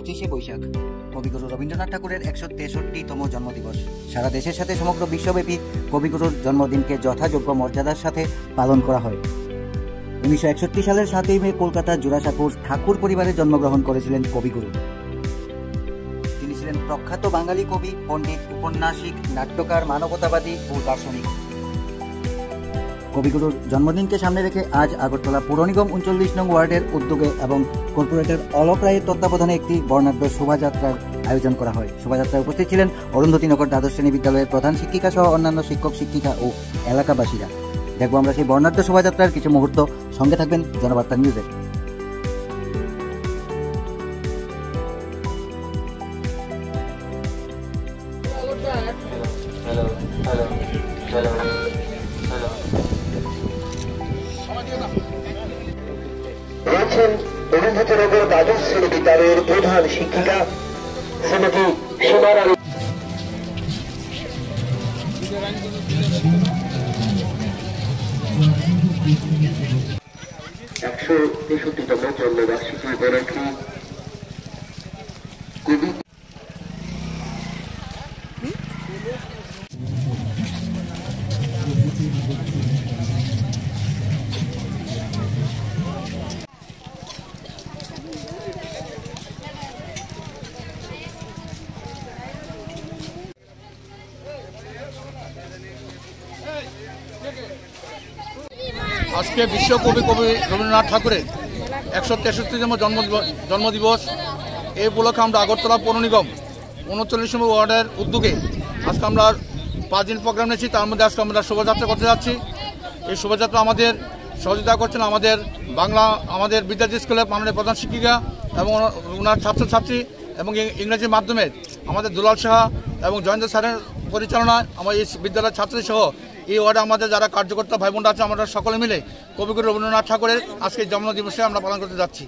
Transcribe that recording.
25শে বৈশাখ কবিগুরু রবীন্দ্রনাথ ঠাকুরের 163তম জন্মদিবস। সারা দেশের সাথে সমগ্র বিশ্বব্যাপী কবিগুরুর জন্মদিনকে যথাযোগ্য মর্যাদার সাথে পালন করা হয়। 1961 সালের 7ই মে কলকাতার জোড়াসাঁকোর ঠাকুর পরিবারে জন্মগ্রহণ করেছিলেন কবিগুরু। তিনি ছিলেন প্রখ্যাত বাঙালি কবি, পণ্ডিত, উপন্যাসিক, নাট্যকার, মানবতাবাদী ও দার্শনিক। কবিগুরুর জন্মদিনকে সামনে রেখে আজ আগরতলা পৌর নিগম 39 নং ওয়ার্ডের উদ্যোগে এবং কর্পোরেটর অলক রায়ের তত্ত্বাবধানে একটি বর্ণাঢ্য শোভাযাত্রার আয়োজন করা হয়। শোভাযাত্রায় উপস্থিত ছিলেন অরুন্ধতিনগর দ্বাদশ শ্রেণী বিদ্যালয়ের প্রধান শিক্ষিকা সহ অন্যান্য শিক্ষক, শিক্ষিকা ও এলাকাবাসীরা। দেখবো আমরা সেই বর্ণাঢ্য শোভাযাত্রার কিছু মুহূর্ত। সঙ্গে থাকবেন জনবার্তা নিউজের। রয়েছেন অরুন্ধতিনগর দ্বাদশ শ্রেণী বিদ্যালয়ের প্রধান শিক্ষিকা শ্রীমতী সীমারানী। 163তম জন্মবার্ষিকী উপলক্ষে কবি আজকে বিশ্বকবি রবীন্দ্রনাথ ঠাকুরের 163তম জন্মদিবস। এই উপলক্ষে আমরা আগরতলা পৌর নিগম 39 নম্বর ওয়ার্ডের উদ্যোগে আজকে আমরা 5 দিন প্রোগ্রাম নিয়েছি। তার মধ্যে আজকে আমরা শোভাযাত্রা করতে যাচ্ছি। এই শোভাযাত্রা আমাদের সহযোগিতা করছেন আমাদের বিদ্যার্থী স্কুলের মাননীয় প্রধান শিক্ষিকা এবং ওনার ছাত্রছাত্রী এবং ইংরেজি মাধ্যমে আমাদের দুলাল সাহা এবং জয়েন্দ্র স্যারের পরিচালনায় আমার এই বিদ্যালয়ের ছাত্রী সহ এই ওয়ার্ডে আমাদের যারা কার্যকর্তা ভাই বোনরা আছে, আমরা সকলে মিলে কবিগুরু রবীন্দ্রনাথ ঠাকুরের আজকে জন্মদিবসে আমরা পালন করতে যাচ্ছি।